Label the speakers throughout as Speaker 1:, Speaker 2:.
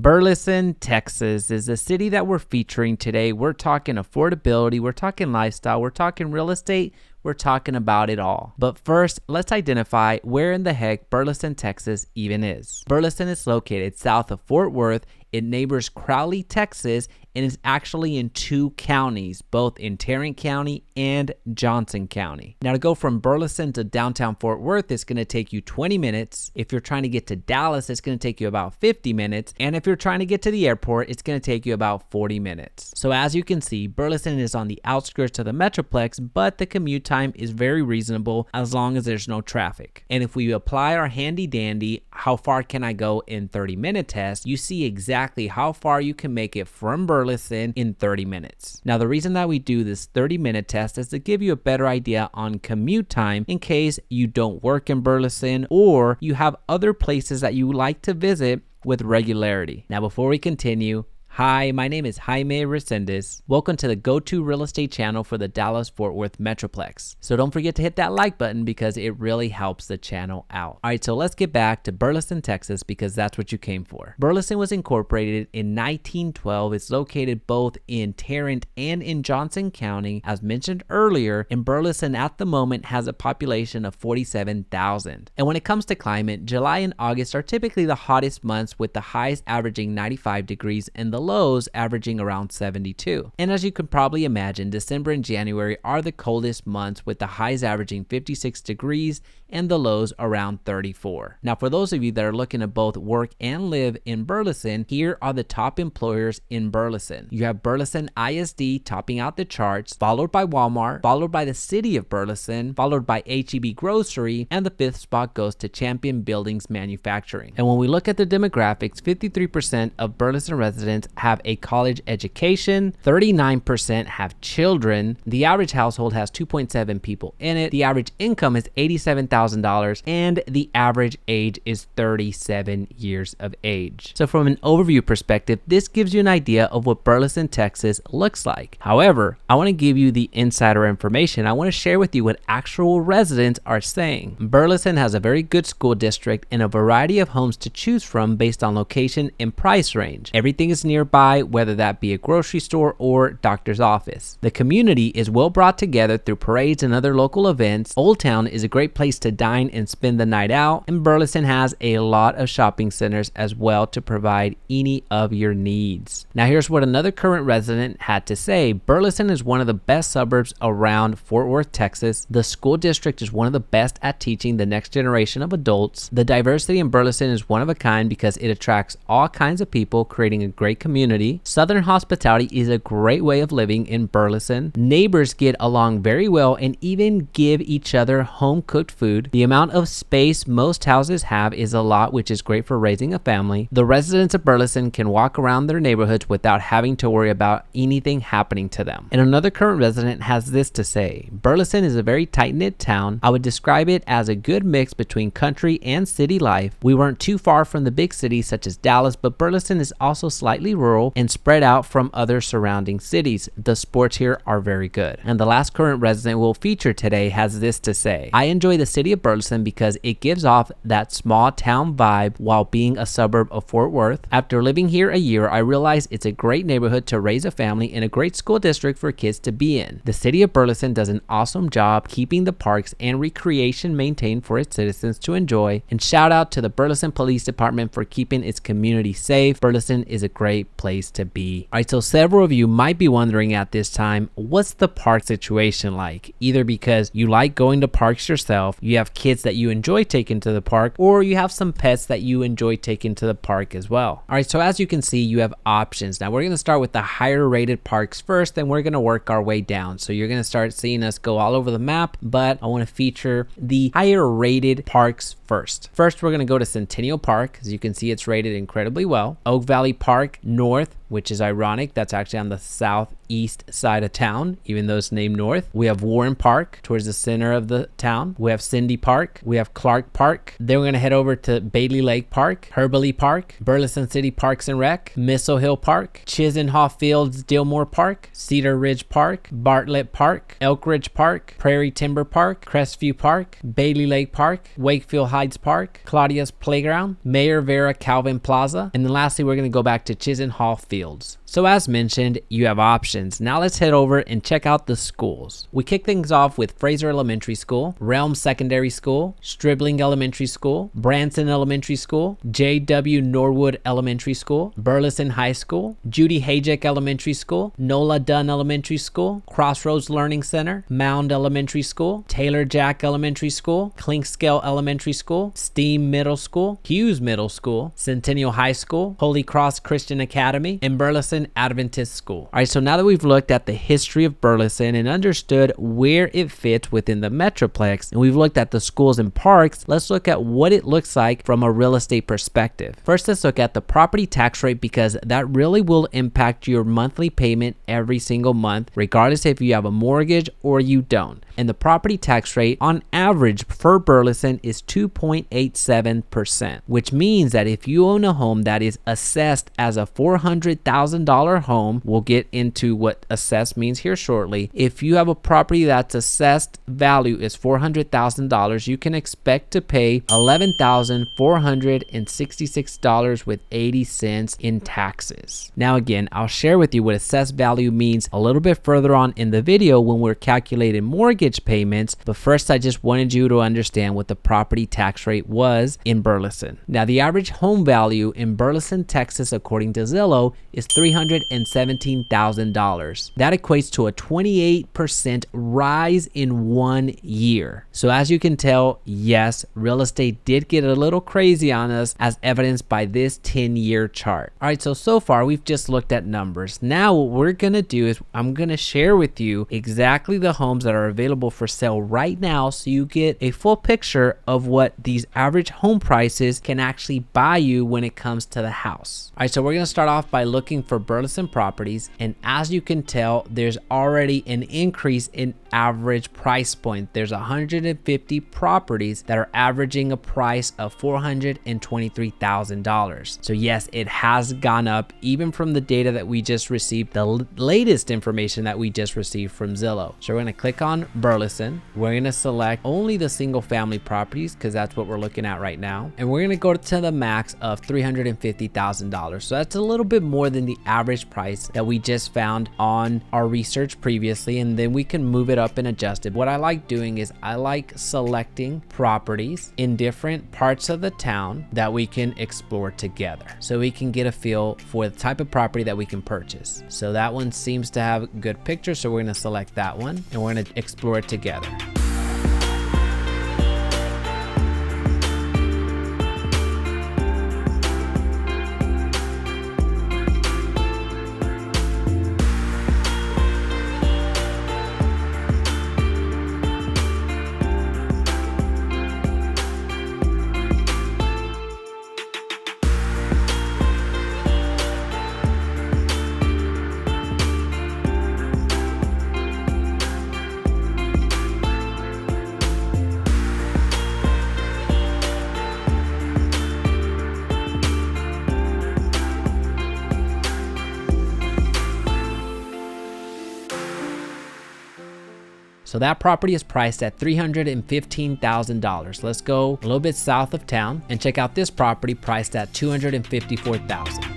Speaker 1: Burleson, Texas is the city that we're featuring today. We're talking affordability, we're talking lifestyle, we're talking real estate, we're talking about it all. But first, let's identify where in the heck Burleson, Texas even is. Burleson is located south of Fort Worth. It neighbors Crowley, Texas, and is actually in two counties, both in Tarrant County and Johnson County. Now, to go from Burleson to downtown Fort Worth, it's going to take you 20 minutes. If you're trying to get to Dallas, it's going to take you about 50 minutes. And if you're trying to get to the airport, it's going to take you about 40 minutes. So as you can see, Burleson is on the outskirts of the Metroplex, but the commute time is very reasonable as long as there's no traffic. And if we apply our handy dandy, how far can I go in 30-minute test, you see exactly how far you can make it from Burleson in 30 minutes. Now, the reason that we do this 30-minute test is to give you a better idea on commute time in case you don't work in Burleson or you have other places that you like to visit with regularity. Now, before we continue, hi, my name is Jaime Resendez. Welcome to the go-to real estate channel for the Dallas Fort Worth Metroplex. So don't forget to hit that like button because it really helps the channel out. All right, so let's get back to Burleson, Texas, because that's what you came for. Burleson was incorporated in 1912. It's located both in Tarrant and in Johnson County, as mentioned earlier, and Burleson at the moment has a population of 47,000. And when it comes to climate, July and August are typically the hottest months, with the highs averaging 95 degrees and the lows averaging around 72. And as you can probably imagine, December and January are the coldest months, with the highs averaging 56 degrees and the lows around 34. Now, for those of you that are looking to both work and live in Burleson, here are the top employers in Burleson. You have Burleson ISD topping out the charts, followed by Walmart, followed by the city of Burleson, followed by H-E-B Grocery, and the fifth spot goes to Champion Buildings Manufacturing. And when we look at the demographics, 53% of Burleson residents have a college education, 39% have children, the average household has 2.7 people in it, the average income is $87,000, and the average age is 37 years of age. So from an overview perspective, this gives you an idea of what Burleson, Texas looks like. However, I want to give you the insider information. I want to share with you what actual residents are saying. Burleson has a very good school district and a variety of homes to choose from based on location and price range. Everything is nearby, whether that be a grocery store or doctor's office. The community is well brought together through parades and other local events. Old Town is a great place to dine and spend the night out, and Burleson has a lot of shopping centers as well to provide any of your needs. Now, here's what another current resident had to say. Burleson is one of the best suburbs around Fort Worth, Texas. The school district is one of the best at teaching the next generation of adults. The diversity in Burleson is one of a kind because it attracts all kinds of people, creating a great community. Southern hospitality is a great way of living in Burleson. Neighbors get along very well and even give each other home-cooked food. The amount of space most houses have is a lot, which is great for raising a family. The residents of Burleson can walk around their neighborhoods without having to worry about anything happening to them. And another current resident has this to say. Burleson is a very tight-knit town. I would describe it as a good mix between country and city life. We weren't too far from the big cities such as Dallas, but Burleson is also slightly rural and spread out from other surrounding cities. The sports here are very good. And the last current resident we'll feature today has this to say. I enjoy the city of Burleson because it gives off that small town vibe while being a suburb of Fort Worth. After living here a year, I realize it's a great neighborhood to raise a family and a great school district for kids to be in. The city of Burleson does an awesome job keeping the parks and recreation maintained for its citizens to enjoy. And shout out to the Burleson Police Department for keeping its community safe. Burleson is a great place to be. All right, so several of you might be wondering at this time, what's the park situation like? Either because you like going to parks yourself, you have kids that you enjoy taking to the park, or you have some pets that you enjoy taking to the park as well. All right, so as you can see, you have options. Now we're going to start with the higher rated parks first, then we're going to work our way down. So you're going to start seeing us go all over the map, but I want to feature the higher rated parks first. First, we're going to go to Centennial Park. As you can see, it's rated incredibly well. Oak Valley Park North, which is ironic. That's actually on the southeast side of town, even though it's named North. We have Warren Park towards the center of the town. We have Cindy Park. We have Clark Park. Then we're going to head over to Bailey Lake Park, Herberley Park, Burleson City Parks and Rec, Missile Hill Park, Chisenhoff Fields Dillmore Park, Cedar Ridge Park, Bartlett Park, Elk Ridge Park, Prairie Timber Park, Crestview Park, Bailey Lake Park, Wakefield Heights Park, Claudia's Playground, Mayor Vera Calvin Plaza, and then lastly we're going to go back to Chisenhoff Fields. So as mentioned, you have options. Now let's head over and check out the schools. We kick things off with Fraser Elementary School, Realm Secondary School, Stribling Elementary School, Branson Elementary School, J.W. Norwood Elementary School, Burleson High School, Judy Hayek Elementary School, Nola Dunn Elementary School, Crossroads Learning Center, Mound Elementary School, Taylor Jack Elementary School, Clinkscale Elementary School, Steam Middle School, Hughes Middle School, Centennial High School, Holy Cross Christian Academy, and Burleson Adventist School. All right, so now that we've looked at the history of Burleson and understood where it fits within the Metroplex, and we've looked at the schools and parks, let's look at what it looks like from a real estate perspective. First, let's look at the property tax rate, because that really will impact your monthly payment every single month, regardless if you have a mortgage or you don't. And the property tax rate on average for Burleson is 2.87%, which means that if you own a home that is assessed as a $400,000 home, we'll get into what assessed means here shortly. If you have a property that's assessed value is $400,000, you can expect to pay $11,466.80 in taxes. Now again, I'll share with you what assessed value means a little bit further on in the video when we're calculating mortgage payments, but first I just wanted you to understand what the property tax rate was in Burleson. Now the average home value in Burleson, Texas, according to Zillow, is $317,000. That equates to a 28% rise in 1 year. So as you can tell, yes, real estate did get a little crazy on us, as evidenced by this 10-year chart. All right, so far we've just looked at numbers. Now what we're gonna do is I'm gonna share with you exactly the homes that are available for sale right now, so you get a full picture of what these average home prices can actually buy you when it comes to the house. All right, so we're going to start off by looking for Burleson properties, and as you can tell, there's already an increase in average price point. There's 150 properties that are averaging a price of $423,000. So yes, it has gone up even from the data that we just received, the latest information that we just received from Zillow. So we're going to click on Burleson. We're going to select only the single family properties because that's what we're looking at right now. And we're going to go to the max of $350,000. So that's a little bit more than the average price that we just found on our research previously. And then we can move it up and adjust it. What I like doing is I like selecting properties in different parts of the town that we can explore together, so we can get a feel for the type of property that we can purchase. So that one seems to have good pictures, so we're going to select that one and we're going to explore it together. So that property is priced at $315,000. Let's go a little bit south of town and check out this property priced at $254,000.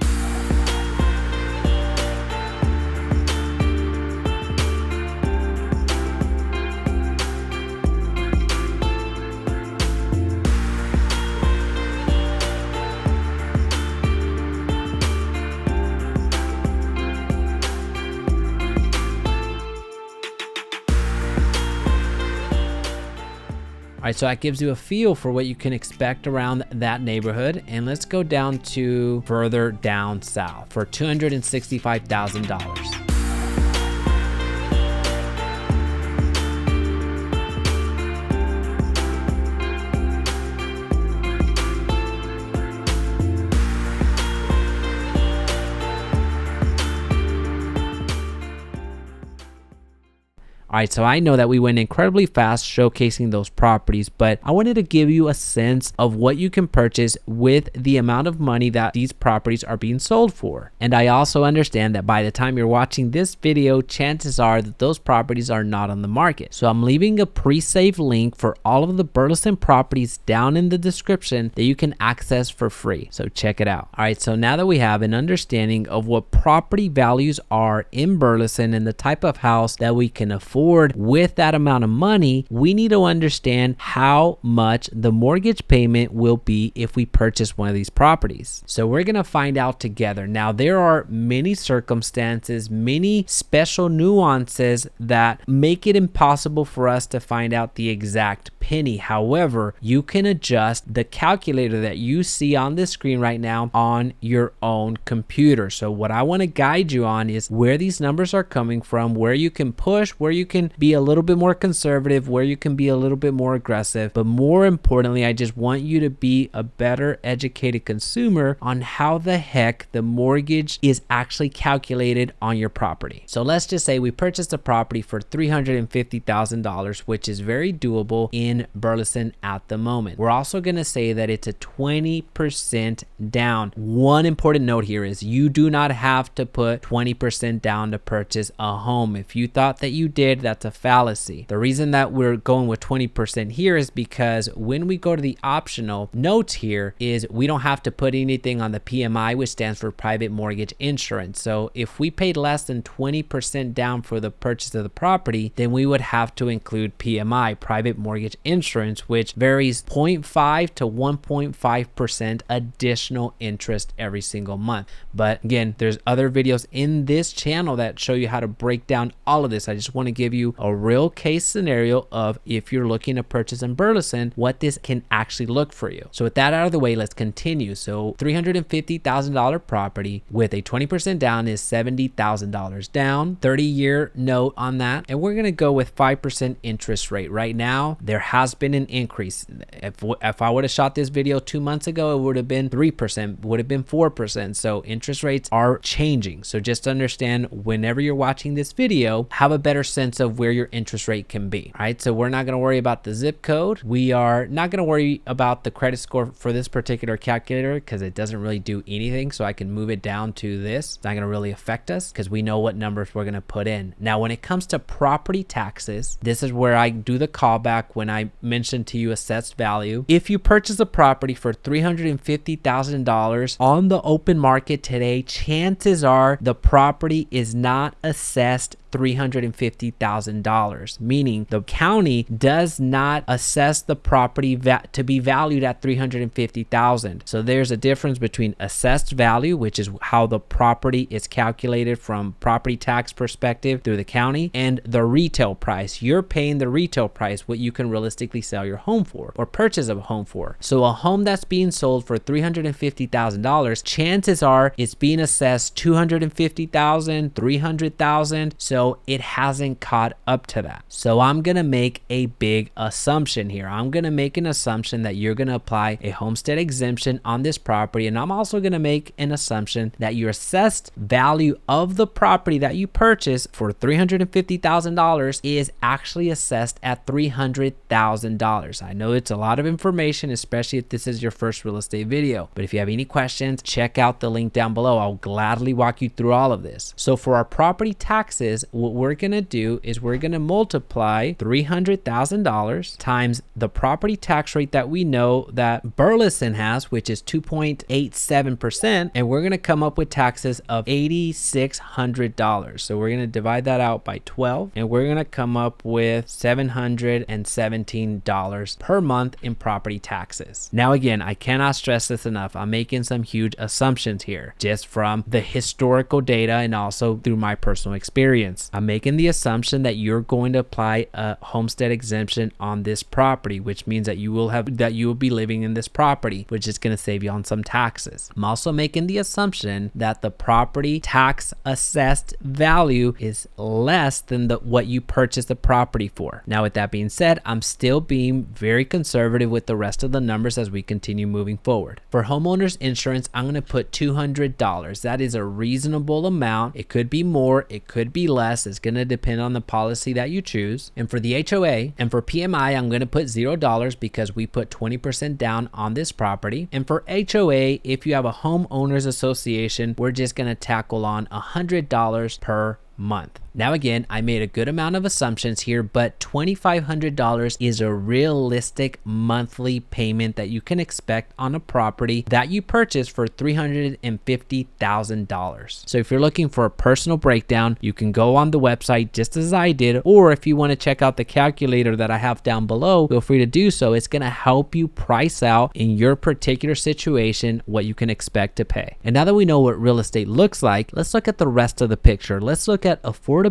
Speaker 1: All right, so that gives you a feel for what you can expect around that neighborhood. And let's go down to further down south for $265,000. All right, so I know that we went incredibly fast showcasing those properties, but I wanted to give you a sense of what you can purchase with the amount of money that these properties are being sold for. And I also understand that by the time you're watching this video, chances are that those properties are not on the market. So I'm leaving a pre-save link for all of the Burleson properties down in the description that you can access for free. So check it out. All right, so now that we have an understanding of what property values are in Burleson and the type of house that we can afford with that amount of money, we need to understand how much the mortgage payment will be if we purchase one of these properties. So we're going to find out together. Now, there are many circumstances, many special nuances that make it impossible for us to find out the exact penny. However, you can adjust the calculator that you see on the screen right now on your own computer. So what I want to guide you on is where these numbers are coming from, where you can push, where you can be a little bit more conservative, where you can be a little bit more aggressive. But more importantly, I just want you to be a better educated consumer on how the heck the mortgage is actually calculated on your property. So let's just say we purchased a property for $350,000, which is very doable in Burleson at the moment. We're also going to say that it's a 20% down. One important note here is you do not have to put 20% down to purchase a home. If you thought that you did, that's a fallacy. The reason that we're going with 20% here is because when we go to the optional notes here is we don't have to put anything on the PMI, which stands for private mortgage insurance. So if we paid less than 20% down for the purchase of the property, then we would have to include PMI, private mortgage insurance, which varies 0.5 to 1.5% additional interest every single month. But again, there's other videos in this channel that show you how to break down all of this. I just want to give you a real case scenario of if you're looking to purchase in Burleson, what this can actually look for you. So with that out of the way, let's continue. So $350,000 property with a 20% down is $70,000 down, 30-year note on that. And we're going to go with 5% interest rate. Right now, there has been an increase. If I would have shot this video 2 months ago, it would have been 3%, would have been 4%. So interest rates are changing. So just understand whenever you're watching this video, have a better sense of where your interest rate can be. All right. So we're not going to worry about the zip code. We are not going to worry about the credit score for this particular calculator because it doesn't really do anything. So I can move it down to this. It's not going to really affect us because we know what numbers we're going to put in. Now, when it comes to property taxes, this is where I do the callback when I mentioned to you assessed value. If you purchase a property for $350,000 on the open market today, chances are the property is not assessed $350,000, meaning the county does not assess the property to be valued at $350,000. So there's a difference between assessed value, which is how the property is calculated from property tax perspective through the county, and the retail price. You're paying the retail price, what you can realistically sell your home for or purchase a home for. So a home that's being sold for $350,000, chances are it's being assessed $250,000, $300,000. So it hasn't caught up to that. So I'm going to make a big assumption here. I'm going to make an assumption that you're going to apply a homestead exemption on this property. And I'm also going to make an assumption that your assessed value of the property that you purchase for $350,000 is actually assessed at $300,000. I know it's a lot of information, especially if this is your first real estate video. But if you have any questions, check out the link down below. I'll gladly walk you through all of this. So for our property taxes, what we're going to do is we're going to multiply $300,000 times the property tax rate that we know that Burleson has, which is 2.87%, and we're going to come up with taxes of $8,600. So we're going to divide that out by 12, and we're going to come up with $717 per month in property taxes. Now again, I cannot stress this enough. I'm making some huge assumptions here just from the historical data and also through my personal experience. I'm making the assumption that you're going to apply a homestead exemption on this property, which means that you will be living in this property, which is going to save you on some taxes. I'm also making the assumption that the property tax assessed value is less than what you purchased the property for. Now, with that being said, I'm still being very conservative with the rest of the numbers as we continue moving forward. For homeowners insurance, I'm going to put $200. That is a reasonable amount. It could be more, it could be less. less. It's going to depend on the policy that you choose. And for the HOA and for PMI, I'm going to put $0 because we put 20% down on this property. And for HOA, if you have a homeowners association, we're just going to tackle on $100 per month. Now again, I made a good amount of assumptions here, but $2,500 is a realistic monthly payment that you can expect on a property that you purchase for $350,000. So if you're looking for a personal breakdown, you can go on the website just as I did, or if you want to check out the calculator that I have down below, feel free to do so. It's going to help you price out in your particular situation what you can expect to pay. And now that we know what real estate looks like, let's look at the rest of the picture. Let's look at affordability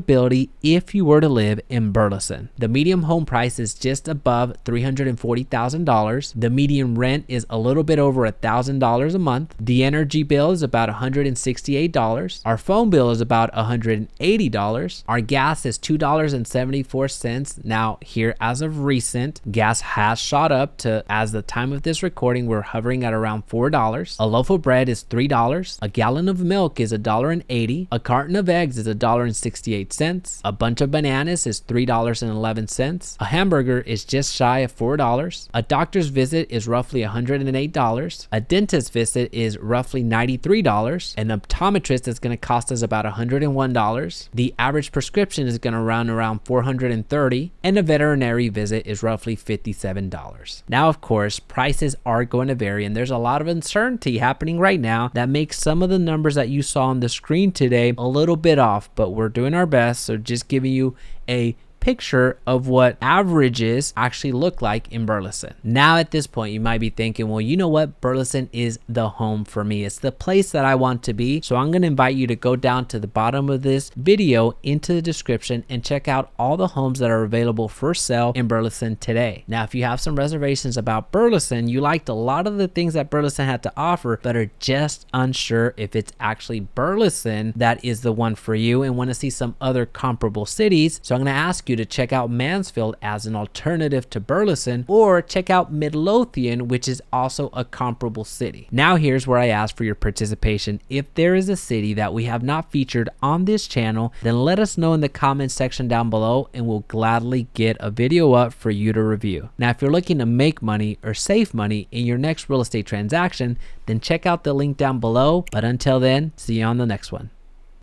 Speaker 1: if you were to live in Burleson. The median home price is just above $340,000. The median rent is a little bit over $1,000 a month. The energy bill is about $168. Our phone bill is about $180. Our gas is $2.74. Now here, as of recent, gas has shot up to, as the time of this recording, we're hovering at around $4. A loaf of bread is $3. A gallon of milk is $1.80. A carton of eggs is $1.68. A bunch of bananas is $3.11. A hamburger is just shy of $4. A doctor's visit is roughly $108. A dentist visit is roughly $93. An optometrist is going to cost us about $101. The average prescription is going to run around $430, and a veterinary visit is roughly $57. Now, of course, prices are going to vary, and there's a lot of uncertainty happening right now that makes some of the numbers that you saw on the screen today a little bit off, but we're doing our best. So just giving you a picture of what averages actually look like in Burleson. Now at this point, you might be thinking, well, you know what? Burleson is the home for me. It's the place that I want to be. So I'm going to invite you to go down to the bottom of this video into the description and check out all the homes that are available for sale in Burleson today. Now, if you have some reservations about Burleson, you liked a lot of the things that Burleson had to offer, but are just unsure if it's actually Burleson that is the one for you and want to see some other comparable cities. So I'm going to ask you to check out Mansfield as an alternative to Burleson, or check out Midlothian, which is also a comparable city. Now here's where I ask for your participation. If there is a city that we have not featured on this channel, then let us know in the comments section down below and we'll gladly get a video up for you to review. Now, if you're looking to make money or save money in your next real estate transaction, then check out the link down below. But until then, see you on the next one.